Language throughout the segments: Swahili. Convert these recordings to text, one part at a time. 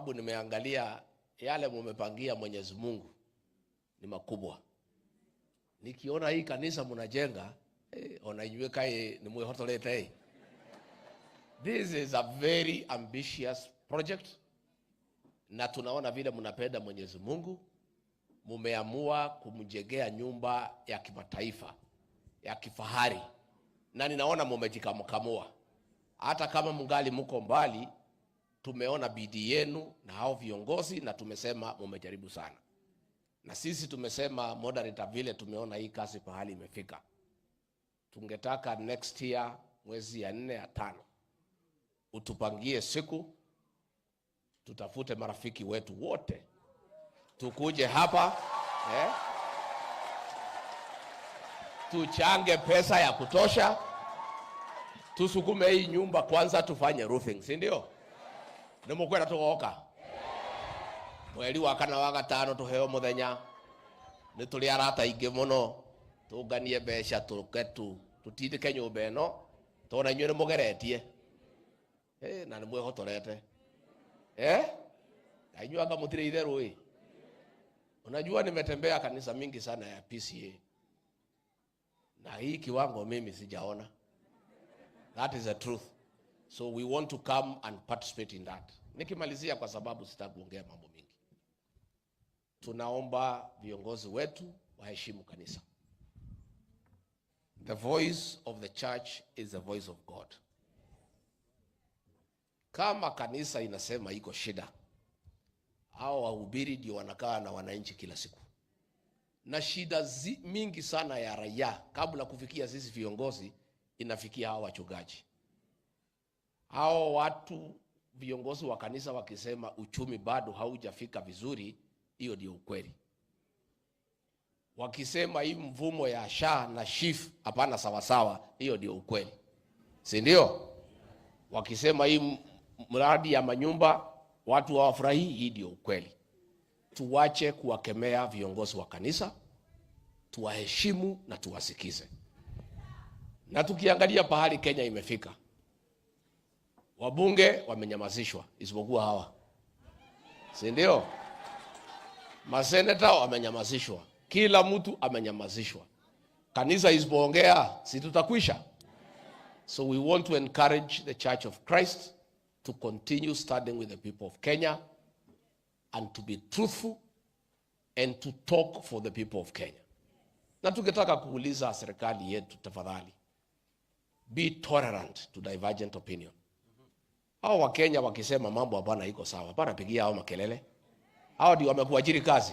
sababu nimeangalia yale mumepangia Mwenyezi Mungu ni makubwa. Nikiona hii kanisa mnajenga, onajue kai ni mwehotolete. This is a very ambitious project. Na tunaona vile mnapenda Mwenyezi Mungu, mumeamua kumjengea nyumba ya kimataifa, ya kifahari. Na ninaona mumejikakamua. Hata kama mungali mko mbali, tumeona bidii yenu na hao viongozi na tumesema mumejaribu sana. Na sisi tumesema moderator vile tumeona hii kazi pahali imefika. Tungetaka next year mwezi ya 4 ya 5 utupangie siku, tutafute marafiki wetu wote, tukuje hapa, tuchange pesa ya kutosha, tusukume hii nyumba kwanza, tufanye roofing, si ndio? Nimukwenda tugoka mweri wa 4 wa 5 tuheo muthenya, ni tuli arata ingi muno, tunganie mbeca tuketu tutindike nyumba eno, tona inyuĩ nĩ mũgeretie na nĩ mwĩhotorete na inyuĩ anga mũtirĩ itherũ. Unajua nimetembea kanisa mingi sana ya PCA na hii kiwango mimi sijaona. That is the truth. So we want to come and participate in that. Nikimalizia kwa sababu sitakuongea mambo mingi. Tunaomba viongozi wetu waheshimu kanisa. The voice of the church is the voice of God. Kama kanisa inasema iko shida, hao wahubiri ndio wanakaa na wananchi kila siku. Na shida mingi sana ya raia kabla kufikia sisi viongozi inafikia hao wachungaji. Hao watu viongozi wa kanisa wakisema uchumi bado haujafika vizuri, hiyo ndio ukweli. Wakisema hii mvumo ya SHA na SHIF hapana sawa sawa, hiyo ndio ukweli. Si ndio? Wakisema hii mradi ya manyumba watu hawafurahi, hii ndio ukweli. Tuache kuwakemea viongozi wa kanisa, tuwaheshimu na tuwasikize. Na tukiangalia pahali Kenya imefika, wabunge wamenyamazishwa isipokuwa hawa. Si ndio? Maseneta wamenyamazishwa. Kila mtu amenyamazishwa. Kanisa isipoongea si tutakwisha. So we want to encourage the Church of Christ to continue standing with the people of Kenya and to be truthful and to talk for the people of Kenya. Na tukitaka kuuliza serikali yetu tafadhali, be tolerant to divergent opinion. Hao wa Kenya wakisema mambo hapana iko sawa, hapana pigia hao makelele. Hao ndio wamekuajiri kazi.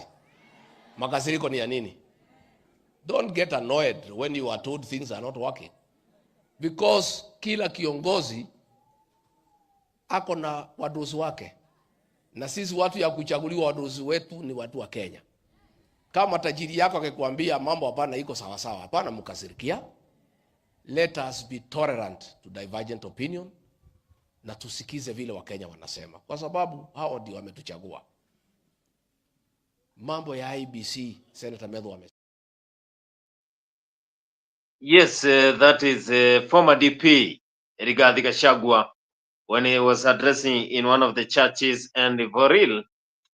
Makasiriko ni ya nini? Don't get annoyed when you are told things are not working. Because kila kiongozi ako na wadosi wake. Na sisi watu ya kuchaguliwa wadosi wetu ni watu wa Kenya. Kama tajiri yako akikwambia mambo hapana iko sawa sawa, hapana mkasirikia. Let us be tolerant to divergent opinion na tusikize vile wa Kenya wanasema, kwa sababu hao ndio wametuchagua. Mambo ya IBC, Senator Medho wame. Yes, that is former DP Rigathi Gachagua when he was addressing in one of the churches, and for real,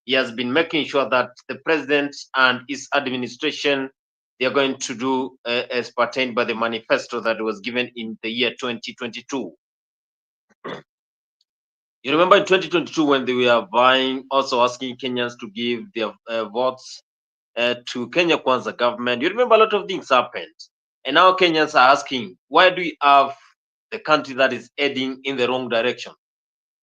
he has been making sure that the president and his administration, they are going to do as pertained by the manifesto that was given in the year 2022. You remember in 2022 when they were vying, also asking Kenyans to give their votes to Kenya Kwanza government. You remember a lot of things happened. And now Kenyans are asking, why do we have the country that is heading in the wrong direction?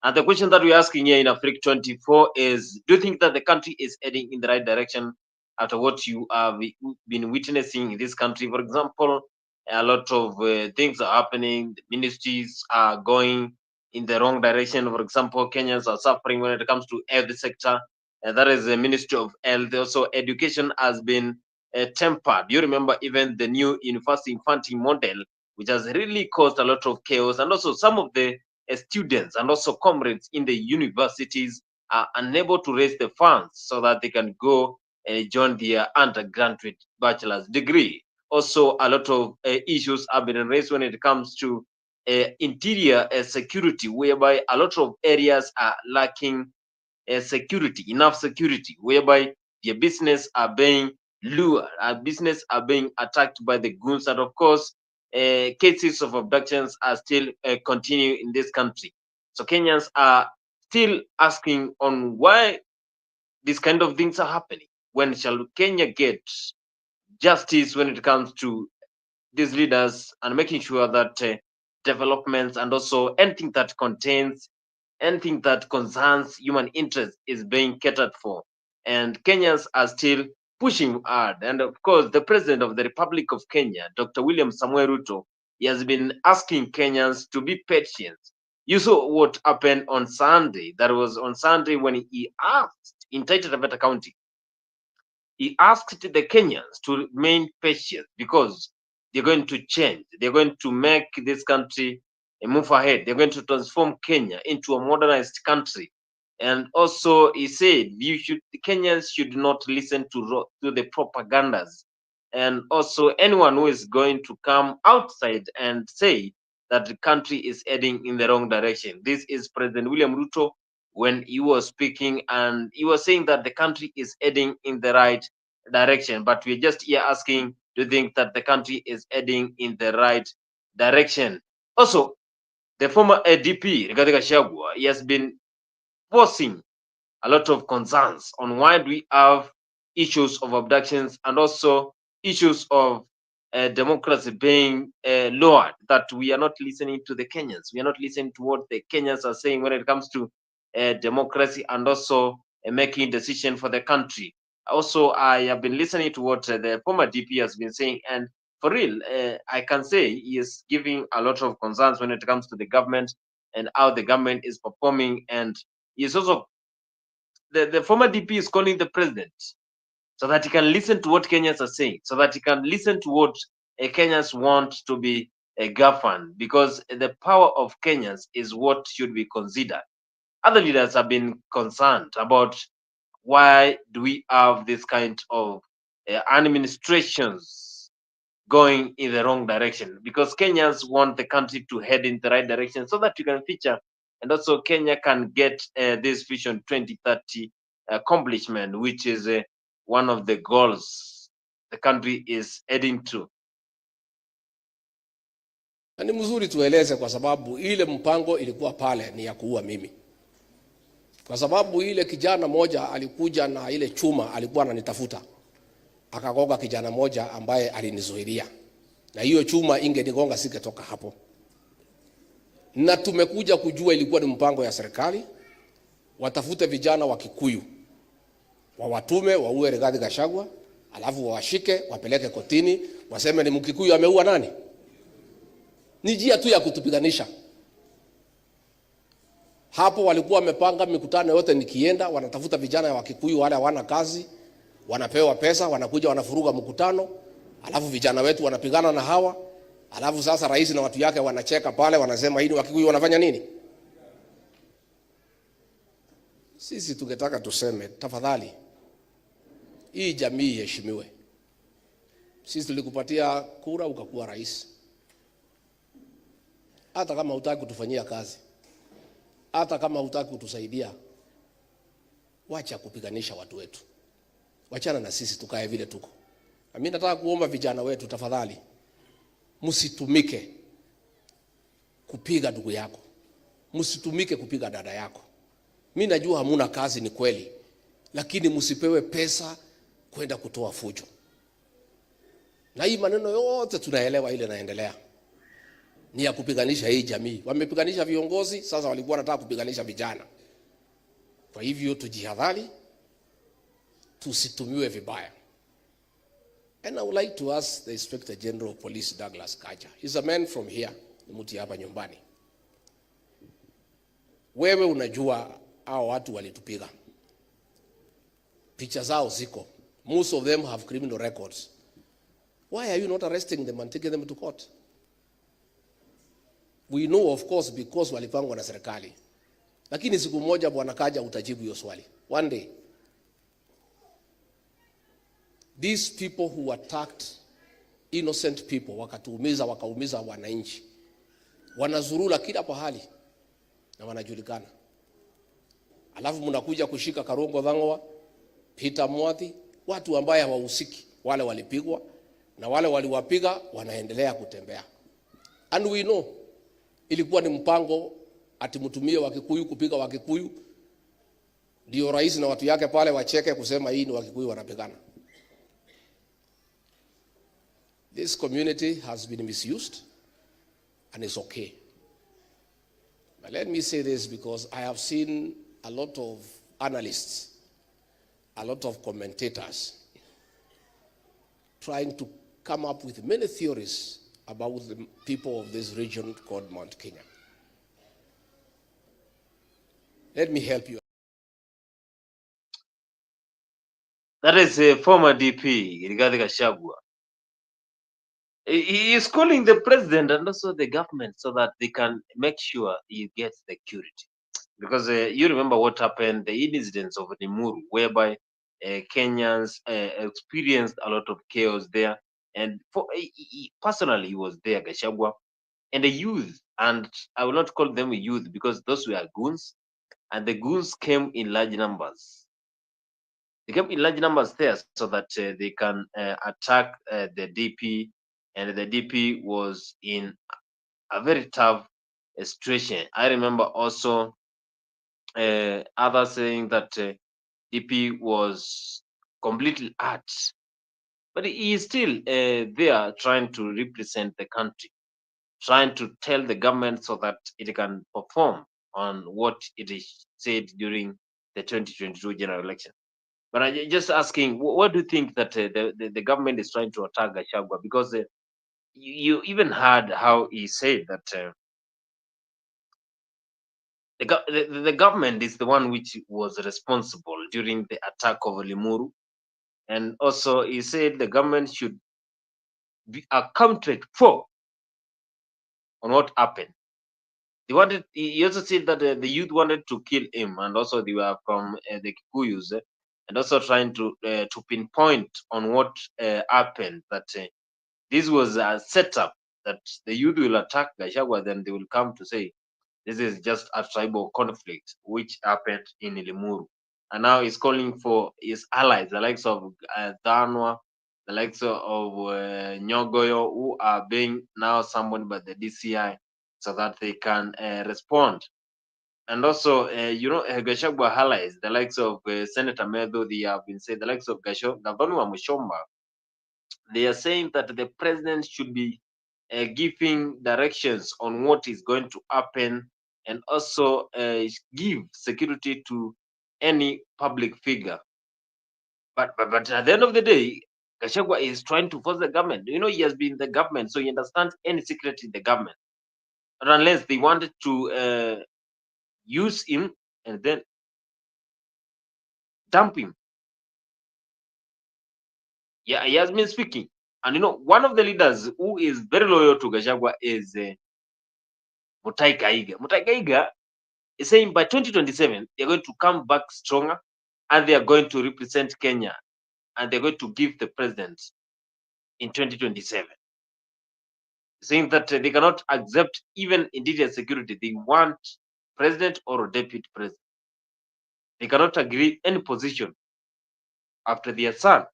And the question that we're asking here in Africa 24 is, do you think that the country is heading in the right direction after what you have been witnessing in this country? For example, a lot of things are happening. The ministries are going in the wrong direction. For example, Kenyans are suffering when it comes to health sector. That is the Ministry of Health. Also, education has been tempered. You remember even the new university funding model, which has really caused a lot of chaos. And also some of the students and also comrades in the universities are unable to raise the funds so that they can go join their undergraduate bachelor's degree. Also, a lot of issues have been raised when it comes to interior security, whereby a lot of areas are lacking security, enough security, whereby their business are being lured, business are being attacked by the goons, and of course, cases of abductions are still continuing in this country. So Kenyans are still asking on why these kind of things are happening. When shall Kenya get justice when it comes to these leaders and making sure that developments and also anything that contains, anything that concerns human interest is being catered for? And Kenyans are still pushing hard. And of course, the President of the Republic of Kenya, Dr. William Samuel Ruto, he has been asking Kenyans to be patient. You saw what happened on Sunday. That was on Sunday when he asked in Taita Taveta County, he asked the Kenyans to remain patient because they're going to change. They're going to make this country move ahead. They're going to transform Kenya into a modernized country. And also, he said, Kenyans should not listen to the propagandas. And also, anyone who is going to come outside and say that the country is heading in the wrong direction. This is President William Ruto when he was speaking, and he was saying that the country is heading in the right direction. But we're just here asking, do you think that the country is heading in the right direction? Also, the former ADP, Rigathi Gachagua, he has been voicing a lot of concerns on why do we have issues of abductions and also issues of democracy being lowered, that we are not listening to the Kenyans. We are not listening to what the Kenyans are saying when it comes to democracy and also making decision for the country. Also, I have been listening to what the former DP has been saying, and for real, I can say he is giving a lot of concerns when it comes to the government and how the government is performing, and he is also the former DP is calling the president so that he can listen to what Kenyans are saying, so that he can listen to what Kenyans want to be governed, because the power of Kenyans is what should be considered. Other leaders have been concerned about why do we have this kind of administrations going in the wrong direction, because Kenyans want the country to head in the right direction so that you can feature, and also Kenya can get this Vision 2030 accomplishment, which is one of the goals the country is heading to. Na ni mzuri tueleze, kwa sababu ile mpango ilikuwa pale ni ya kuua mimi. Kwa sababu ile kijana moja alikuja na ile chuma, alikuwa ananitafuta. Akagonga kijana moja ambaye alinizuilia. Na hiyo chuma ingenigonga singetoka hapo. Na tumekuja kujua ilikuwa ni mpango ya serikali. Watafute vijana wa Kikuyu, wawatume waue Rigathi Gachagua, alafu wawashike wapeleke kotini, waseme ni Mkikuyu ameua nani. Ni njia tu ya kutupiganisha. Hapo walikuwa wamepanga mikutano yote, nikienda wanatafuta vijana wa Kikuyu wale hawana kazi, wanapewa pesa, wanakuja wanafuruga mkutano, alafu vijana wetu wanapigana na hawa, alafu sasa rais na watu yake wanacheka pale, wanasema hii Wakikuyu wanafanya nini? Sisi tungetaka tuseme, tafadhali hii jamii iheshimiwe. Sisi tulikupatia kura ukakuwa rais. Hata kama hutaki kutufanyia kazi, hata kama hutaki kutusaidia, wacha kupiganisha watu wetu. Wachana na sisi tukae vile tuko. Na mimi nataka kuomba vijana wetu, tafadhali msitumike kupiga ndugu yako. Msitumike kupiga dada yako. Mimi najua hamuna kazi, ni kweli. Lakini msipewe pesa kwenda kutoa fujo. Na hii maneno yote tunaelewa ile naendelea ni ya kupiganisha hii jamii. Wamepiganisha viongozi, sasa walikuwa wanataka kupiganisha vijana. Kwa hivyo tujihadhari, tusitumiwe vibaya. And I would like to ask the Inspector General of Police, Douglas Kaja. He's a man from here, ni mtu hapa nyumbani. Wewe unajua hao watu walitupiga. Picha zao ziko. Most of them have criminal records. Why are you not arresting them and taking them to court? We know, of course, because walipangwa na serikali. Lakini siku moja Bwana Kaja utajibu hiyo swali. One day. These people who attacked innocent people, wakatuumiza, wakaumiza wananchi, wanazurula kila pahali na wanajulikana. Alafu mnakuja kushika Karongo Thang'wa, Peter Mwathi, watu ambaye hawahusiki. Wale walipigwa na wale waliwapiga wanaendelea kutembea. And we know ilikuwa ni mpango atimtumie Wakikuyu kupiga Wakikuyu, ndio rais na watu yake pale wacheke kusema hii ni Wakikuyu wanapigana. This community has been misused and it's okay. But let me say this because I have seen a lot of analysts, a lot of commentators trying to come up with many theories about the people of this region called Mount Kenya. Let me help you. That is a former DP, Rigathi Gachagua. He is calling the president and also the government so that they can make sure he gets security. Because you remember what happened, the incidents of Limuru, whereby Kenyans experienced a lot of chaos there. And personally, he was there, Gachagua, and the youth, and I will not call them youth because those were goons, and the goons came in large numbers. They came in large numbers there so that they can attack the DP, and the DP was in a very tough situation. I remember also others saying that DP was completely hurt, but he is still there trying to represent the country, trying to tell the government so that it can perform on what it is said during the 2022 general election. But I'm just asking, what do you think that the government is trying to attack Gachagua? Because you even heard how he said that the government is the one which was responsible during the attack of Limuru. And also he said the government should be accounted for on what happened. He also said that the youth wanted to kill him, and also they were from the Kikuyus, and also trying to pinpoint on what happened, that this was a setup, that the youth will attack Gachagua, then they will come to say this is just a tribal conflict which happened in Limuru. And now he's calling for his allies, the likes of Thanwa, the likes of Nyogoyo, who are being now summoned by the DCI so that they can respond. And also, Gachagua allies, the likes of Senator Medo, they have been saying, the likes of Gavana Mushomba, they are saying that the president should be giving directions on what is going to happen, and also give security to any public figure. But at the end of the day, Gachagua is trying to force the government. He has been in the government, so he understands any secret in the government. But unless they wanted to use him and then dump him. Yeah, he has been speaking. And one of the leaders who is very loyal to Gachagua is Mutahi Kahiga. Mutahi Kahiga is saying by 2027, they're going to come back stronger, and they are going to represent Kenya, and they're going to give the president in 2027. Saying that they cannot accept even interior security. They want president or deputy president. They cannot agree any position after their son,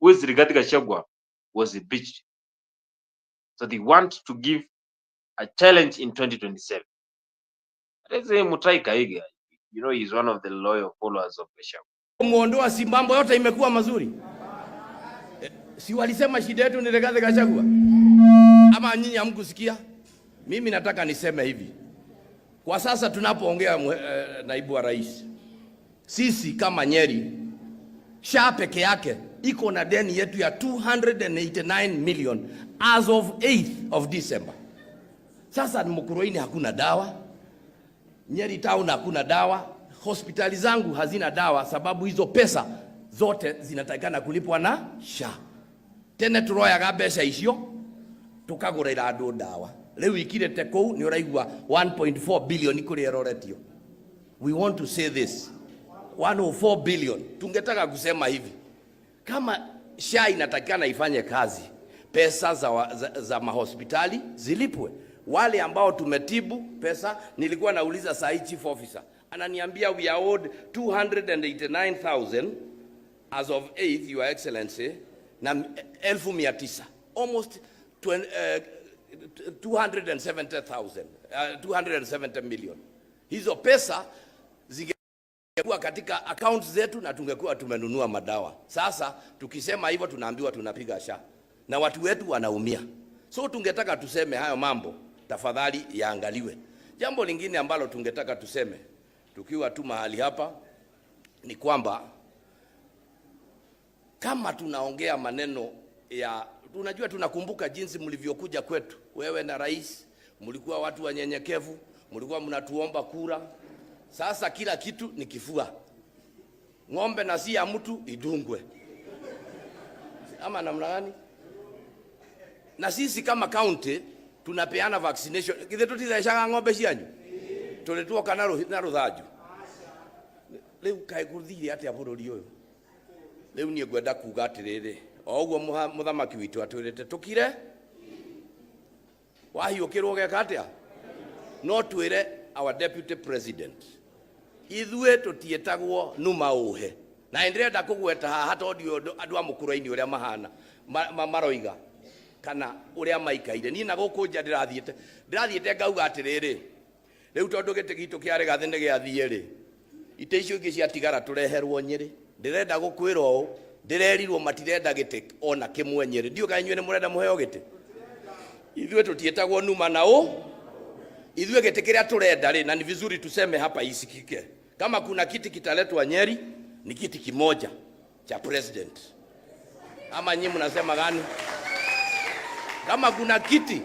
who is Rigathi Gachagua, was impeached. So they want to give a challenge in 2027. Let's say Mutahi Kahiga, he's one of the loyal followers of Gachagua. Muondoa si mambo yote imekuwa mazuri. Si walisema shida yetu ni Rigathi Gachagua? Ama nyinyi hamkusikia? Mimi nataka niseme hivi. Kwa sasa tunapoongea naibu wa rais, sisi kama Nyeri, SHA peke yake iko na deni yetu ya 289 million as of 8th of December. Sasa Mukurweini hakuna dawa, Nyeri town hakuna dawa, hospitali zangu hazina dawa, sababu hizo pesa zote zinatakikana kulipwa na SHA. Tene turoyaga mbeca icio tukagurira andu dawa. Leo ikirete kou ni uraigua 1.4 billion kuri eroretio. We want to say this, 104 billion. Tungetaka kusema hivi, kama SHA inatakikana ifanye kazi, pesa za mahospitali zilipwe. Wale ambao tumetibu pesa, nilikuwa nauliza saa hii chief officer ananiambia we are owed 289,000 as of 8th, your excellency, na 1,900, almost 270,000, 270 million. Hizo pesa zingekuwa katika account zetu na tungekuwa tumenunua madawa. Sasa tukisema hivyo tunaambiwa tunapiga sha na watu wetu wanaumia. So tungetaka tuseme hayo mambo tafadhali yaangaliwe. Jambo lingine ambalo tungetaka tuseme tukiwa tu mahali hapa ni kwamba kama tunaongea maneno ya, unajua tunakumbuka jinsi mlivyokuja kwetu, wewe na rais, mlikuwa watu wanyenyekevu, mlikuwa mnatuomba kura. Sasa kila kitu ni kifua. Ng'ombe na si ya mtu idungwe. Ama namna gani? Na sisi kama county tunapeana vaccination. Kithe tutitheshaga ng'ombe cianyu. Tulituoka na ruthaju. Leo kae kuthire atia bururi uyu. Leo nie ngwenda kuga atiriri. O uguo muthamaki witu atwirite tukire. Wahiukirwo geka atia? No twire our deputy president. Ithue tutietagwo numa uhe. Na ndirenda kugweta haha tondu andu amukuraini uria mahana maroiga kana uria maikaire. Ni na guku nja ndirathiete ngauga atiriri. Riu tondu gite gitu kiarega thine giathie ri. Ite icio ingi ciatigara tureherwo Nyeri. Ndirenda gukwira u ndirerirwo matirenda gite ona kimwe Nyeri. Ndio kanywe ni murenda muheo gite. Ithue tutietagwo numa na u. Ithue gite kiria turenda ri, na ni vizuri tuseme hapa isikike. Kama kuna kiti kitaletwa Nyeri ni kiti kimoja cha president. Ama nyinyi mnasema gani? Kama kuna kiti,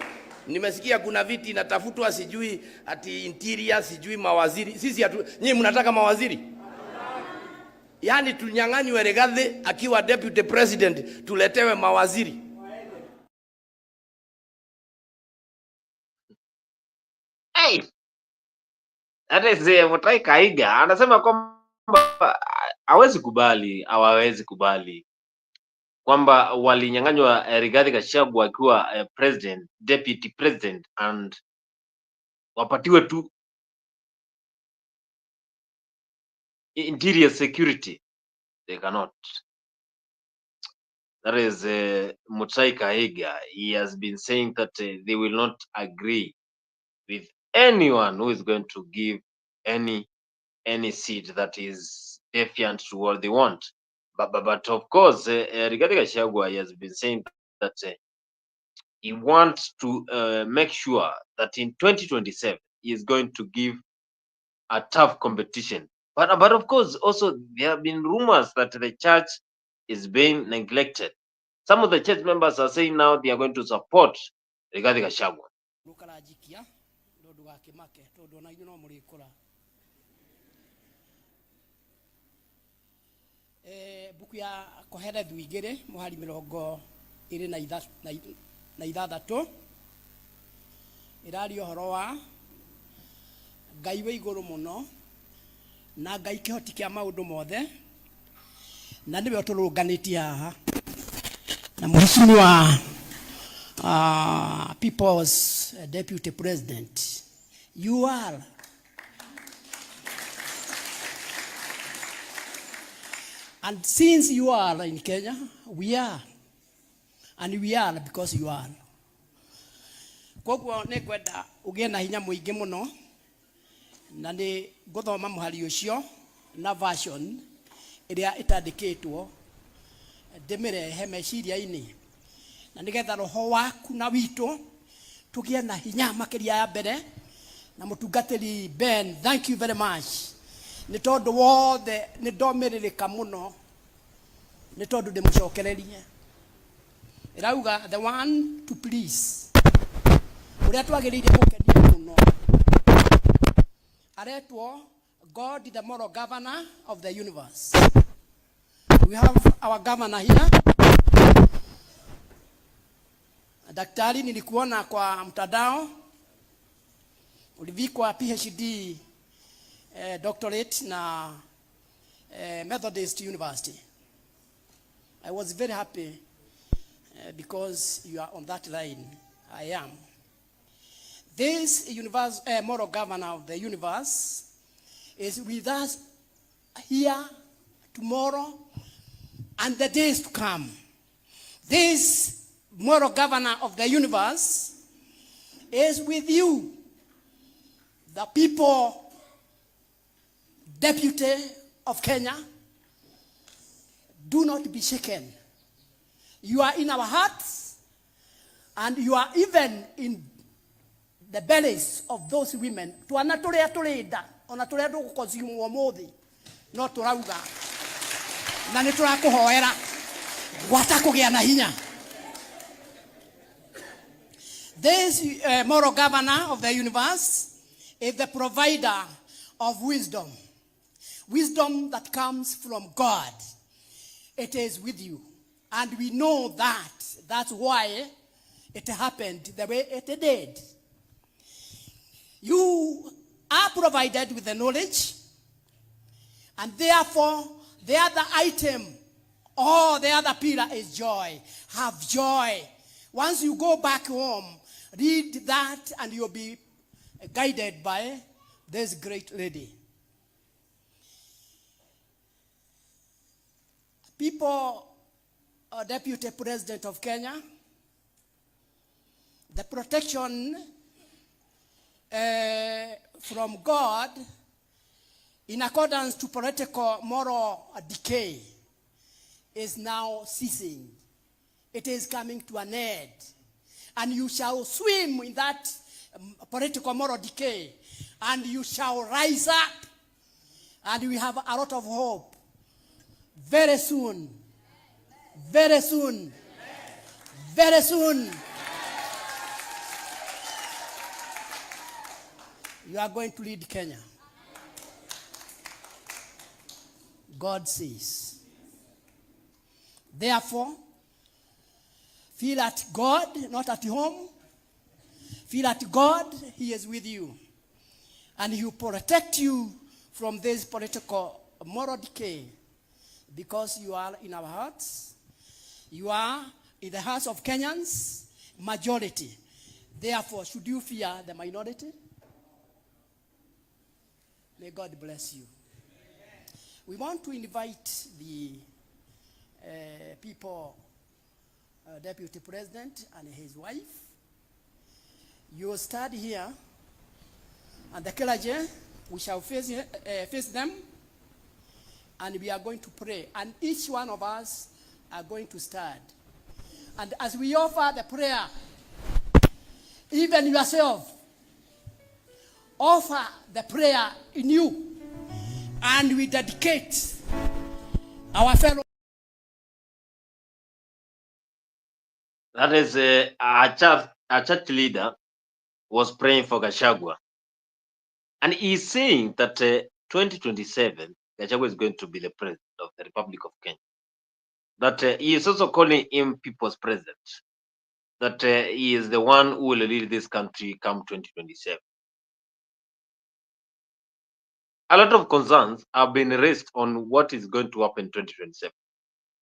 nimesikia kuna viti inatafutwa sijui ati interior sijui mawaziri. Sisi nyinyi mnataka mawaziri? Yaani tunyang'anywe Rigathi akiwa deputy president tuletewe mawaziri. Hey! Hata Mutai Kahiga anasema kwamba hawezi kubali kwamba walinyang'anywa Rigathi Gachagua akiwa president, deputy president, and wapatiwe tu interior security. They cannot. That is Mutai Kahiga. He has been saying that they will not agree with anyone who is going to give any seat that is defiant to what they want. But of course, Rigathi Gachagua has been saying that he wants to make sure that in 2027 he is going to give a tough competition. But of course, also there have been rumors that the church is being neglected. Some of the church members are saying now they are going to support Rigathi Gachagua. Buku ya koherethu igiri muhari 26 irari ohoro wa Ngai we iguru muno na Ngai kihoti kia maundu mothe na niwe turunganitie haha na mheshimiwa people's deputy president. You are and since you are in Kenya, we are. And we are because you are. Koguo ne kwenda ugie na hinya muingi muno na ni guthoma muhari ucio na version iria itandikitwo ndimirehe meciria-ini na nigetha roho waku na witu tugie na hinya makiria ya mbere na mutungatiri Ben. Thank you very much. Ni tondu wothe ni ndomiririka muno ni tondu ndimucokererie irauga the one to please uria twagiriire gukenia muno aretwo God the moral governor of the universe. We have our governor here. Daktari, nilikuona kwa mtandao ulivikwa PhD doctorate na Methodist University. I was very happy because you are on that line. I am. This universe, moral governor of the universe is with us here, tomorrow, and the days to come. This moral governor of the universe is with you, the people, deputy of Kenya. Do not be shaken. You are in our hearts, and you are even in the bellies of those women. Tuana turia turenda, ona turia tugukonsume umuthi, no turauga na ni turakuhoera gwata kugia na hinya. This moral governor of the universe is the provider of wisdom. Wisdom that comes from God. It is with you. And we know that. That's why it happened the way it did. You are provided with the knowledge, and therefore the other item or the other pillar is joy. Have joy. Once you go back home, read that and you'll be guided by this great lady. People, Deputy President of Kenya, the protection from God in accordance to political moral decay is now ceasing. It is coming to an end. And you shall swim in that political moral decay. And you shall rise up. And we have a lot of hope. Very soon. Very soon. Very soon. You are going to lead Kenya. God says. Therefore, feel at God, not at home. Feel at God, He is with you. And He will protect you from this political moral decay. Because you are in our hearts. You are in the hearts of Kenyans, majority. Therefore, should you fear the minority? May God bless you. We want to invite the people, Deputy President and his wife. You will stand here, and the clergy, we shall face them, and we are going to pray. And each one of us are going to stand. And as we offer the prayer, even yourself, offer the prayer in you, and we dedicate our fellow. That is a church leader was praying for Gachagua. And he's saying that 2027, Gachagua is going to be the president of the Republic of Kenya. That he is also calling him people's president. That he is the one who will lead this country come 2027. A lot of concerns have been raised on what is going to happen in 2027.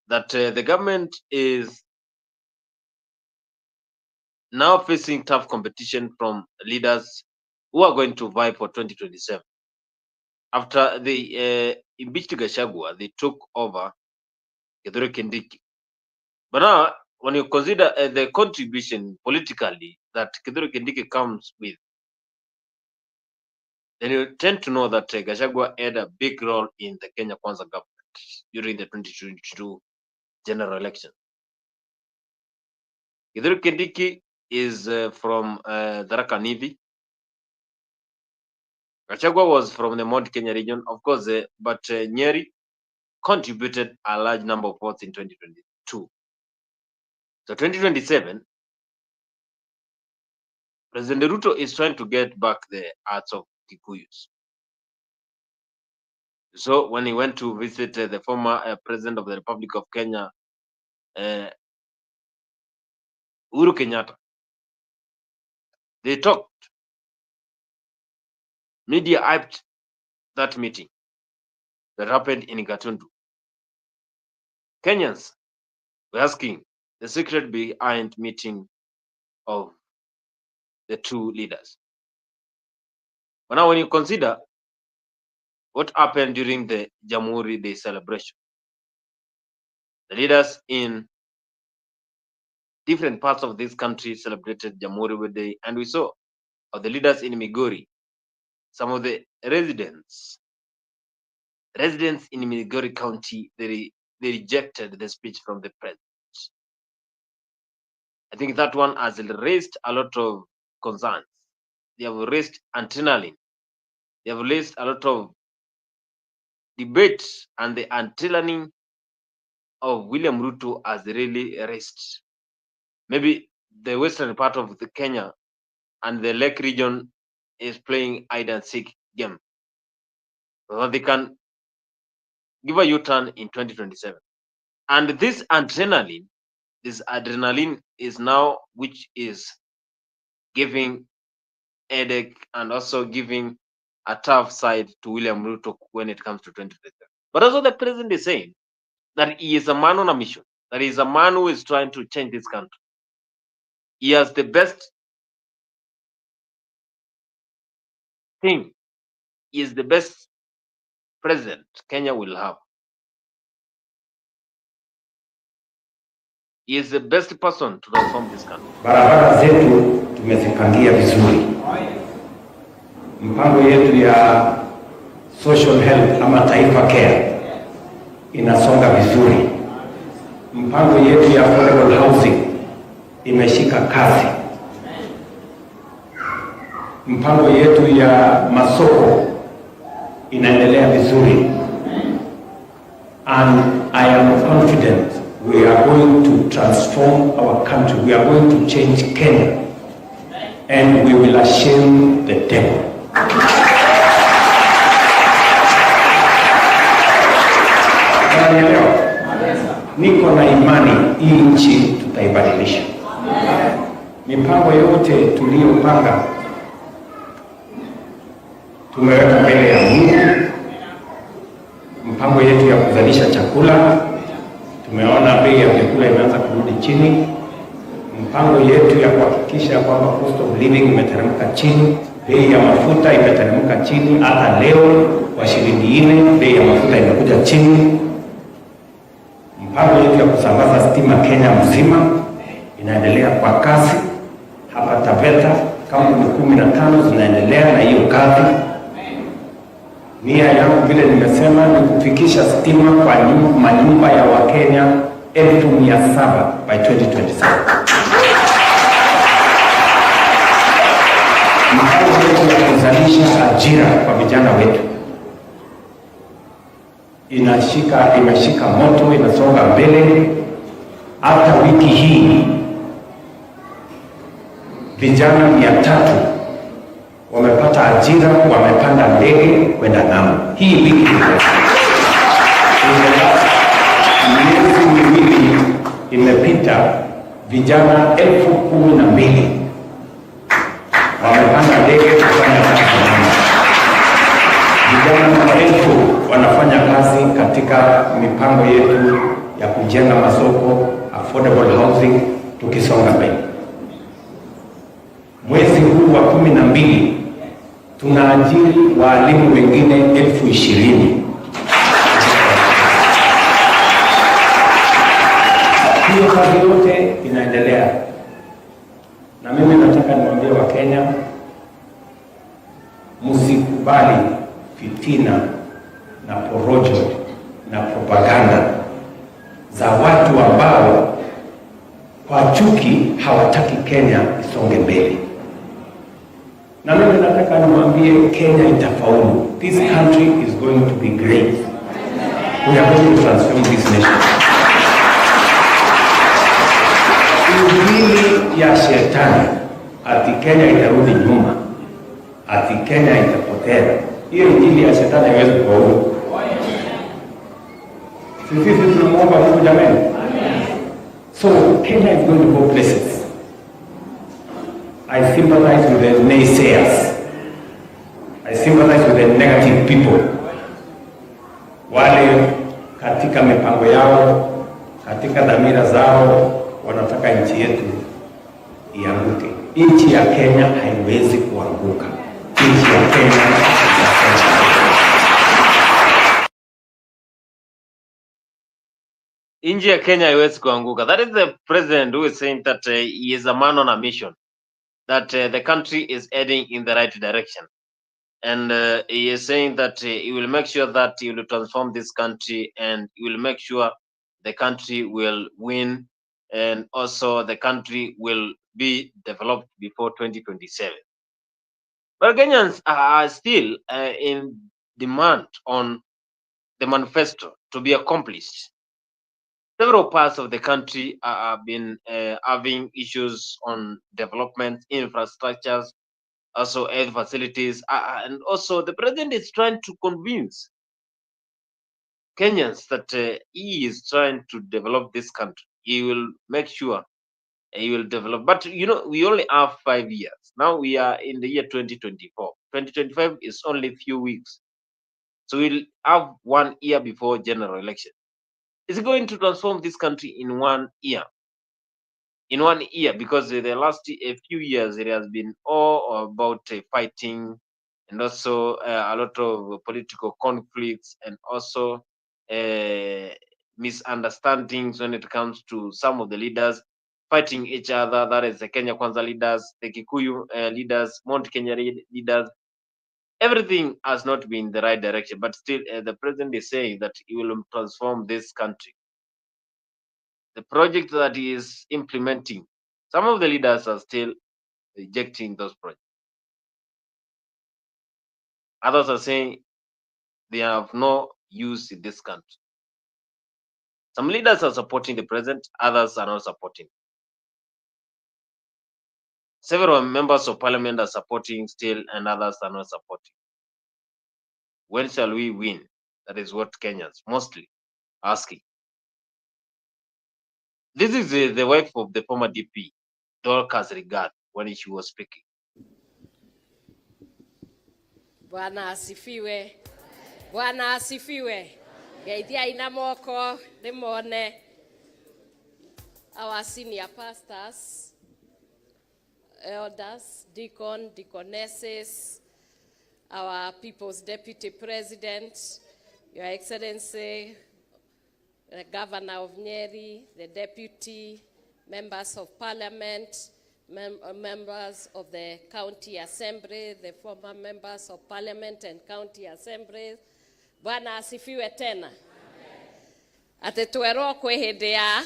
That the government is now facing tough competition from leaders who are going to vie for 2027. After they impeached Gachagua, they took over rhetoric. But now, when you consider the contribution politically that Kithure Kindiki comes with, then you tend to know that Gachagua had a big role in the Kenya Kwanza government during the 2022 general election. Kithure Kindiki is from Tharaka Nithi. Gachagua was from the Mount Kenya region, of course, but Nyeri contributed a large number of votes in 2022. So 2027, President Ruto is trying to get back the hearts of Kikuyus. So when he went to visit the former president of the Republic of Kenya, Uhuru Kenyatta, they talked. Media hyped that meeting that happened in Gatundu. Kenyans were asking the secret behind meeting of the two leaders. But now when you consider what happened during the Jamhuri Day celebration, the leaders in different parts of this country celebrated Jamhuri Day, and we saw the leaders in Migori, some of the residents in Baringo County, they rejected the speech from the president. I think that one has raised a lot of concerns. They have raised adrenaline. They have raised a lot of debate, and the adrenaline of William Ruto has really raised. Maybe the western part of the Kenya and the Lake region is playing hide and seek game, so they can give a U-turn in 2027. And this adrenaline is now which is giving headache and also giving a tough side to William Ruto when it comes to 2027. But also the president is saying that he is a man on a mission, that he is a man who is trying to change this country. He has the best thing. He is the best president Kenya will have. He is the best person to transform this country. Barabara zetu tumezipangia vizuri. Mpango yetu ya social health ama taifa care inasonga vizuri. Mpango yetu ya affordable housing imeshika kasi. Mpango yetu ya masoko inaendelea vizuri. And I am confident we are going to transform our country. We are going to change Kenya. And we will shame the devil. Niko na imani hii nchi tutaibadilisha. Mipango yote tuliyopanga tumeweka mbele ya Mungu. Mpango yetu ya kuzalisha chakula, tumeona bei ya vyakula imeanza kurudi chini. Mpango yetu ya kuhakikisha kwamba cost of living imeteremka chini, bei ya mafuta imeteremka chini. Hata leo kwa shilingi 4 bei ya mafuta imekuja chini. Mpango yetu ya kusambaza stima Kenya mzima inaendelea kwa kasi. Hapa Taveta kaunti 15 zinaendelea na hiyo kazi. Nia yangu vile nimesema ni kufikisha stima kwa manyumba ya Wakenya 700,000 by 2027. Mpango yetu ya kuzalisha ajira kwa vijana wetu imeshika moto, inasonga mbele. Hata wiki hii vijana 300 wamepata ajira, wamepanda ndege kwenda ng'ambo. Hii wiki miezi miwili imepita, vijana 12,000 wamepanda ndege kufanya kazi. Vijana 1000 wanafanya kazi katika mipango yetu ya kujenga masoko, affordable housing, tukisonga mbele. Mwezi huu wa 12 tunaajiri walimu wengine 20,000. Hiyo kazi yote inaendelea. Na mimi nataka niwaambie Wakenya, msikubali fitina na porojo na propaganda za watu ambao kwa chuki hawataki Kenya isonge mbele. Na mimi nataka nimwambie Kenya itafaulu. This country is going to be great. We are going to transform this nation. Injili ya shetani ati Kenya itarudi nyuma, ati Kenya itapotea, hiyo injili ya shetani haiwezi kufaulu. Sisi tunamuomba Mungu jamani. So Kenya is going to go places. I sympathize with the naysayers. I sympathize with the negative people. Wale katika mipango yao, katika dhamira zao, wanataka nchi yetu ianguke. Nchi ya Kenya haiwezi kuanguka. Nchi ya Kenya Nchi ya Kenya haiwezi kuanguka. That is the president who is saying that he is a man on a mission, that the country is heading in the right direction. And he is saying that he will make sure that he will transform this country, and he will make sure the country will win, and also the country will be developed before 2027. But Kenyans are still in demand on the manifesto to be accomplished. Several parts of the country have been having issues on development, infrastructures, also health facilities, and also the president is trying to convince Kenyans that he is trying to develop this country. He will make sure he will develop. But you know, we only have 5 years. Now we are in the year 2024. 2025 is only a few weeks. So we'll have 1 year before general election. Is it going to transform this country in 1 year? In 1 year, because the last a few years it has been all about fighting, and also a lot of political conflicts, and also misunderstandings when it comes to some of the leaders fighting each other. That is the Kenya Kwanza leaders, the Kikuyu leaders, Mount Kenya leaders. Everything has not been the right direction, but still the president is saying that he will transform this country. The project that he is implementing, some of the leaders are still rejecting those projects. Others are saying they have no use in this country. Some leaders are supporting the president, others are not supporting. Several members of parliament are supporting still, and others are not supporting. When shall we win? That is what Kenyans mostly asking. This is the wife of the former DP, Dorcas Regard, when she was speaking. Bwana asifiwe. Bwana asifiwe. Geithia ina moko nimone our senior pastors, elders, deaconesses, our people's deputy president, Your Excellency, the Governor of Nyeri, the deputy, members of parliament, members of the county assembly, the former members of parliament and county assemblies. Bwana asifiwe tena. Ate twerwo kwi hindi ya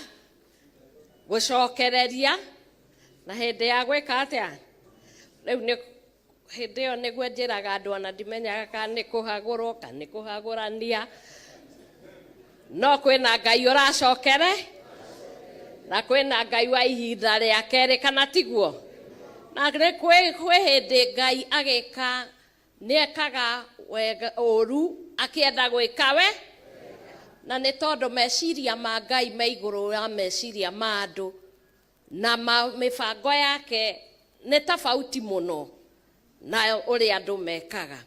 gucokereria na hindi ya gwika atia. Riu ni hindi yo niguo njiraga andu ona ndimenyaga kana ni kuhagurwo kana ni kuhagurania. No kwina Ngai uracokere na kwina Ngai wa ihinda ria keri kana tiguo. Na kwi hindi Ngai agika niekaga wega oru akienda gwika we na ni tondu meciria ma Ngai me iguru ya meciria ma andu na mibango yake ni tofauti muno na uri andu mekaga.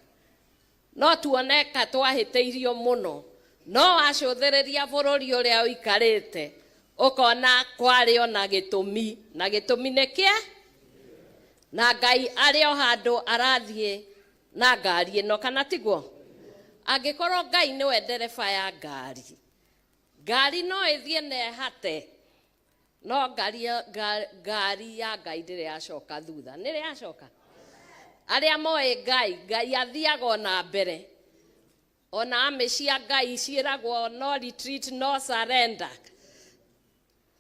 No tuoneka twahiteirio muno, no wacuthiriria bururi uria uikarite ukona kwari ona gitumi, na gitumi nikia na Ngai ari o handu arathie na ngari ino kana tiguo. Angikorwo Ngai niwe ndereba ya ngari no ithie ne hate, no ngari ya Ngai ndire yacoka thutha. Nire yacoka aria moe Ngai athiaga ona mbere, ona ame cia Ngai ciiragwo no retreat, no surrender.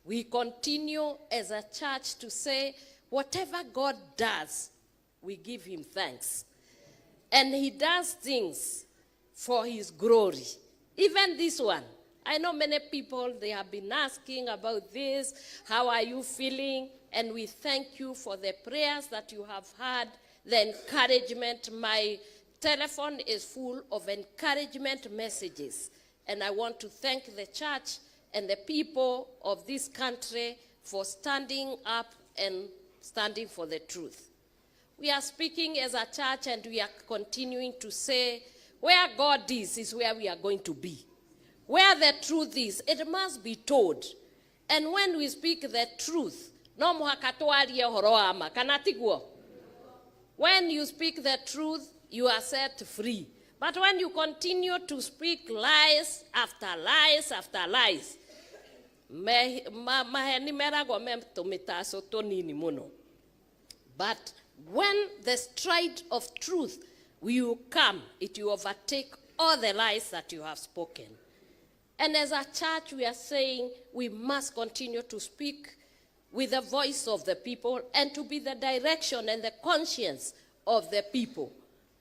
We continue as a church to say whatever God does, we give him thanks. And he does things for his glory. Even this one, I know many people, they have been asking about this. How are you feeling? And we thank you for the prayers that you have had, the encouragement. My telephone is full of encouragement messages. And I want to thank the church and the people of this country for standing up and standing for the truth. We are speaking as a church, and we are continuing to say, where God is where we are going to be. Where the truth is, it must be told. And when we speak the truth, no muhaka twarie uhoro wa ma kana tiguo. When you speak the truth, you are set free. But when you continue to speak lies after lies after lies, maheni meragwo me tumitaco tunini muno. But when the stride of truth will come, it will overtake all the lies that you have spoken. And as a church, we are saying we must continue to speak with the voice of the people and to be the direction and the conscience of the people.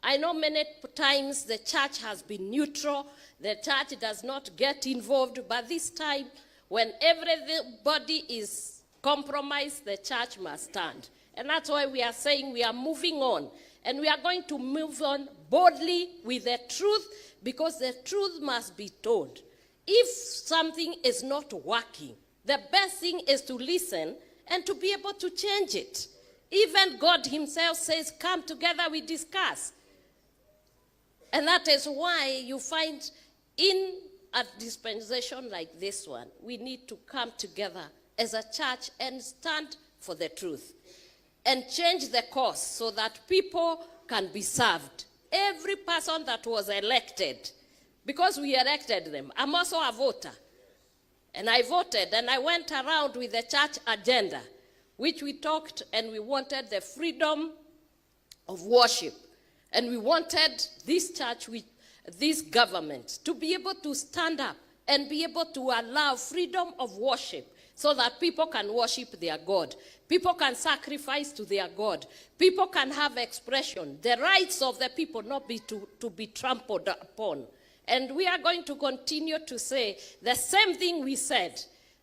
I know many times the church has been neutral, the church does not get involved, but this time, when everybody is compromised, the church must stand. And that's why we are saying we are moving on. And we are going to move on boldly with the truth, because the truth must be told. If something is not working, the best thing is to listen and to be able to change it. Even God himself says, come together, we discuss. And that is why you find in a dispensation like this one, we need to come together as a church and stand for the truth and change the course so that people can be served. Every person that was elected, because we elected them, I'm also a voter. And I voted, and I went around with the church agenda, which we talked, and we wanted the freedom of worship. And we wanted this church, this government, to be able to stand up and be able to allow freedom of worship so that people can worship their God. People can sacrifice to their God. People can have expression. The rights of the people not be to be trampled upon. And we are going to continue to say the same thing we said,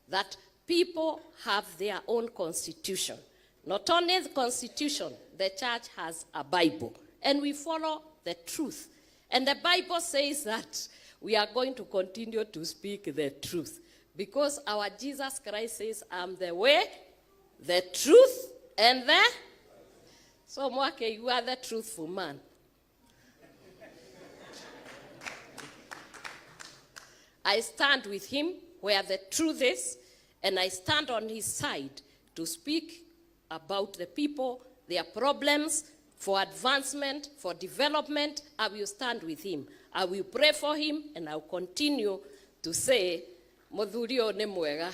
that people have their own constitution. Not only the constitution, the church has a Bible. And we follow the truth. And the Bible says that we are going to continue to speak the truth. Because our Jesus Christ says, I'm the way, the truth, and the... So, Mwake, you are the truthful man. I stand with him where the truth is, and I stand on his side to speak about the people, their problems, for advancement, for development. I will stand with him. I will pray for him, and I will continue to say, Muthurio ni mwega.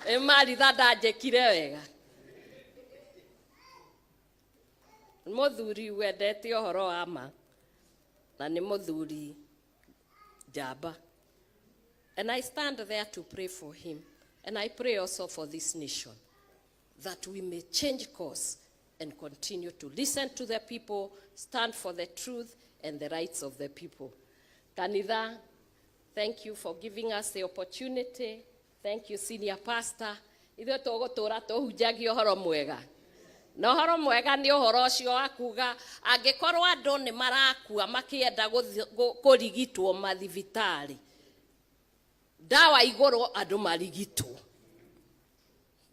Emari dada jekire wega. Muthuri wendete ohoro wa ma. Na ni muthuri jamba. And I stand there to pray for him. And I pray also for this nation, that we may change course and continue to listen to the people, stand for the truth and the rights of the people. Kanitha, thank you for giving us the opportunity. Thank you, Senior Pastor. Ithuĩ tũgũtũra tũhunjagia ũhoro mwega. Na ũhoro mwega nĩ ũhoro ũcio wa kuga angĩkorwo andũ nĩ marakua makĩenda kũrigitwo mathibitarĩ, ndawa igũrũ andũ marigitwo.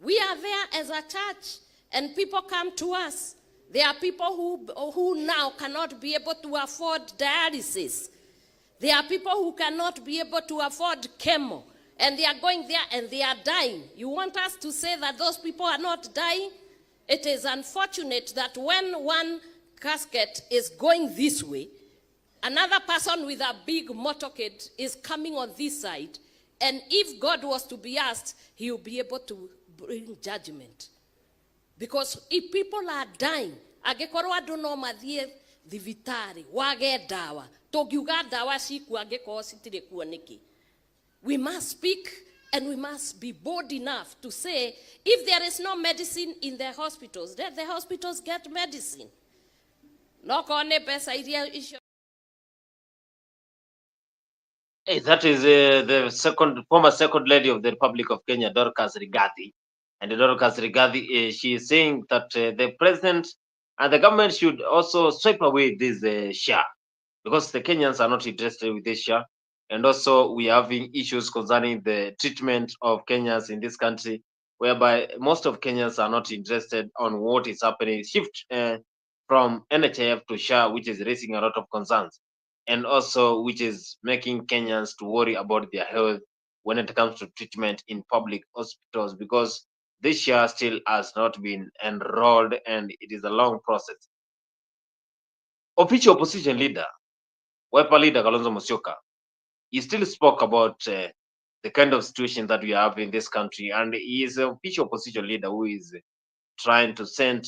We are there as a church, and people come to us. There are people who now cannot be able to afford dialysis. There are people who cannot be able to afford chemo, and they are going there and they are dying. You want us to say that those people are not dying? It is unfortunate that when one casket is going this way, another person with a big motorcade is coming on this side, and if God was to be asked, he will be able to bring judgment. Because if people are dying, angĩkorwo andũ no mathiĩ thibitarĩ wage ndawa, tũngiuga ndawa cikuo angĩkorwo citirĩ kuo nĩkĩ? We must speak, and we must be bold enough to say, if there is no medicine in the hospitals, let the hospitals get medicine. No kone pesa iria icio. Hey, that is the former second lady of the Republic of Kenya, Dorcas Rigathi. And Dorcas Rigathi, she is saying that the president and the government should also swipe away this share, because the Kenyans are not interested with this share. And also we are having issues concerning the treatment of Kenyans in this country, whereby most of Kenyans are not interested on what is happening. Shift from NHIF to share, which is raising a lot of concerns, and also which is making Kenyans to worry about their health when it comes to treatment in public hospitals, because this share still has not been enrolled and it is a long process. Official opposition leader, Wiper leader Kalonzo Musyoka, he still spoke about the kind of situation that we have in this country, and he is an official opposition leader who is trying to send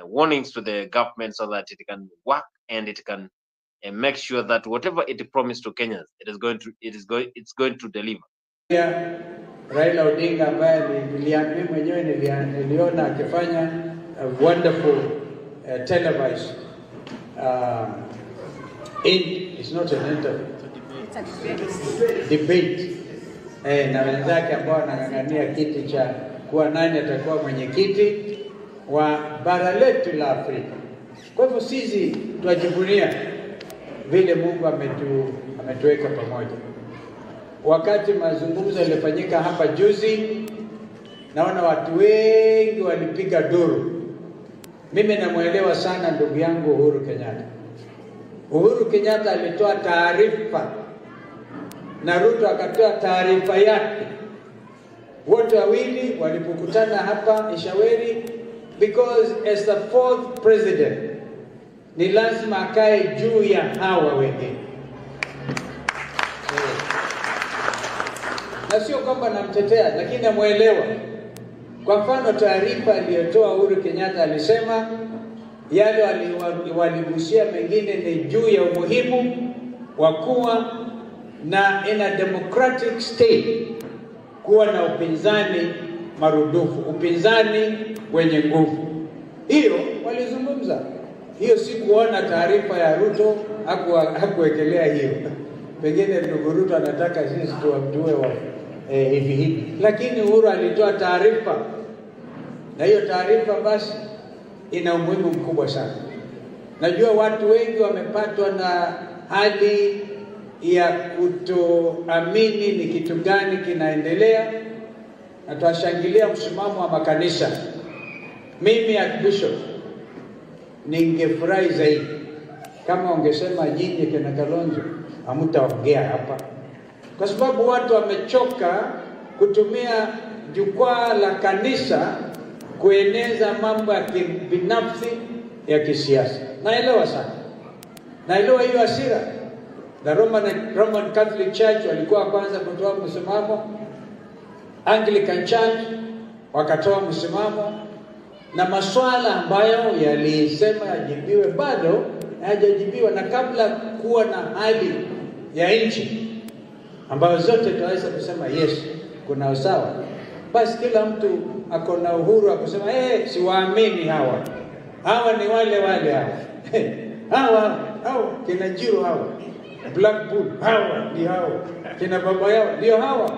warnings to the government so that it can work and it can make sure that whatever it promised to Kenyans, it's going to deliver. Raila Odinga ambaye mimi mwenyewe niliona akifanya a wonderful televised it's not an interview, it's a debate na wenzake ambao wanang'ang'ania kiti cha kuwa nani atakuwa mwenyekiti wa bara letu la Afrika. Kwa hivyo sisi tunajivunia vile Mungu ametuweka pamoja. Wakati mazungumzo yalifanyika hapa juzi, naona watu wengi walipiga duru. Mimi namuelewa sana ndugu yangu Uhuru Kenyatta. Uhuru Kenyatta alitoa taarifa na Ruto akatoa taarifa yake. Wote wawili walipokutana hapa Ishaweri, because as the fourth president ni lazima akae juu ya hawa wengine. Na sio kwamba namtetea, lakini namuelewa. Kwa mfano taarifa aliyotoa Uhuru Kenyatta alisema yale waligusia mengine ni juu ya umuhimu wa kuwa na in a democratic state kuwa na upinzani marudufu, upinzani wenye nguvu. Hiyo walizungumza. Hiyo si kuona taarifa ya Ruto hakuwekelea hiyo. Pengine ndugu Ruto anataka sisi tuwe hivi. Lakini Uhuru alitoa taarifa. Na hiyo taarifa basi ina umuhimu mkubwa sana. Najua watu wengi wamepatwa na hali ya kutoamini ni kitu gani kinaendelea, na tuwashangilia msimamo wa makanisa. Mimi Archbishop ningefurahi zaidi kama ungesema nyinyi kina Kalonzo hamtaongea hapa, kwa sababu watu wamechoka kutumia jukwaa la kanisa kueneza mambo ya kibinafsi ya kisiasa. Naelewa sana. Naelewa hiyo hasira. The Roman Catholic Church walikuwa kwanza kutoa msimamo, Anglican Church wakatoa msimamo, na maswala ambayo yalisema yajibiwe bado hayajajibiwa. Na kabla kuwa na hali ya nchi ambayo zote tunaweza kusema yes kuna usawa, basi kila mtu ako na uhuru wa kusema siwaamini hawa ni wale hawa kina Njiro hawa Black Bull hawa ni hawa kina baba yao ndio hawa.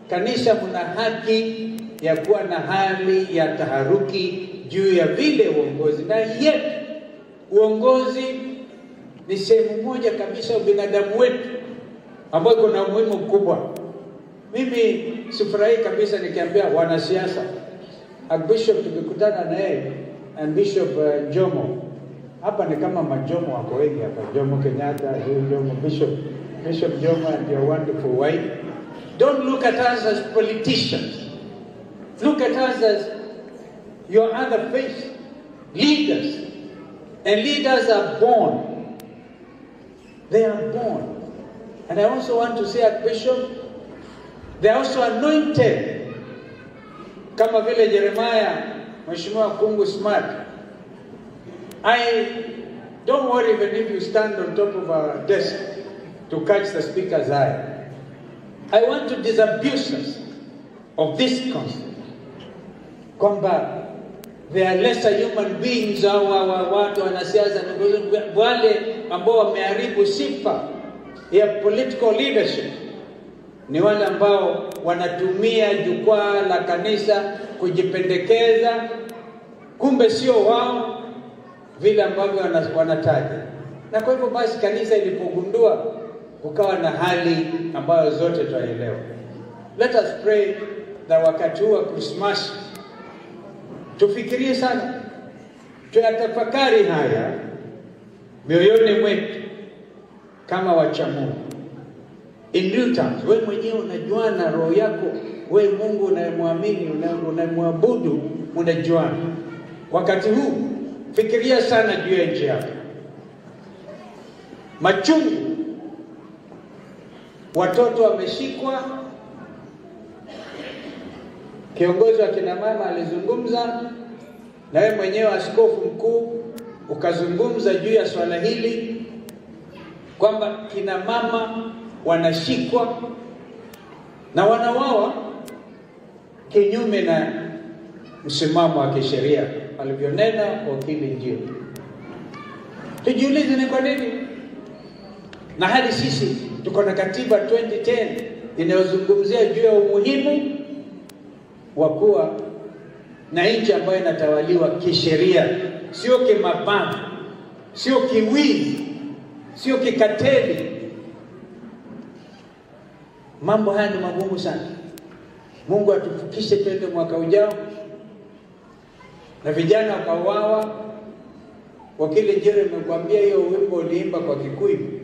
Kanisa mna haki ya kuwa na hali ya taharuki juu ya vile uongozi, na yet uongozi ni sehemu moja kabisa ubinadamu wetu ambao kuna umuhimu mkubwa. Mimi sifurahi kabisa nikiambia wanasiasa, Archbishop tukikutana na yeye and Bishop Jomo hapa ni kama majomo wako wengi hapa, Jomo Kenyatta, Jomo Bishop Jomo and your wonderful wife. Don't look at us as politicians. Look at us as your other face, leaders. And leaders are born. They are born. And I also want to say, Archbishop, they are also anointed. Kama vile Jeremiah, Mheshimiwa Kungu Smart. Don't worry even if you stand on top of a desk to catch the speaker's eye. I want to disabuse us of this concept. Kwamba they are lesser human beings au watu wanasiasa wale ambao wameharibu sifa ya political leadership. Ni wale ambao wanatumia jukwaa la kanisa kujipendekeza, kumbe sio wao vile ambavyo wanataja. Na kwa hivyo basi kanisa ilipogundua kukawa na hali ambayo zote tunaelewa. Let us pray that wakati wa Christmas tufikirie sana, tuyatafakari haya mioyoni mwetu kama wacha Mungu. In real terms, wewe mwenyewe unajuana roho yako, wewe Mungu unayemwamini, unayemwabudu, unajuana. Wakati huu fikiria sana juu ya nchi yako. Machungu watoto wameshikwa. Kiongozi wa kina mama alizungumza, na wewe mwenyewe askofu mkuu ukazungumza juu ya swala hili kwamba kina mama wanashikwa na wanawawa kinyume na msimamo wa kisheria alivyonena wakili Njio. Tujiulize ni kwa nini, na hadi sisi tuko na katiba 2010 inayozungumzia juu ya umuhimu wa kuwa na nchi ambayo inatawaliwa kisheria, sio kimabavu, sio kiwizi, sio kikateli. Mambo haya ni magumu sana. Mungu atufukishe twende mwaka ujao. Na vijana wakauawa. Wakili Njiro, nimekwambia hiyo wimbo uliimba kwa Kikuyu.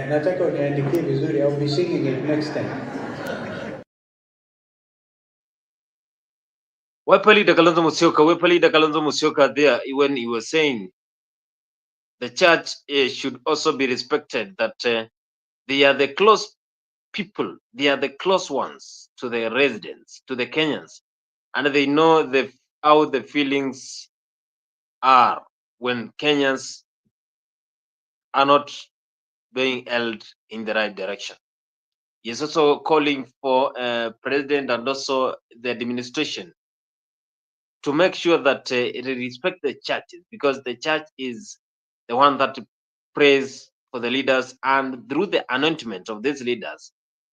Nataka uniandikie vizuri, I'll be singing it next time. Wepali da Kalonzo Musyoka there, when he was saying the church should also be respected, that they are the close people, they are the close ones to the residents, to the Kenyans, and they know how the feelings are when Kenyans are not being held in the right direction. He is also calling for president and also the administration to make sure that it respect the churches, because the church is the one that prays for the leaders, and through the anointment of these leaders,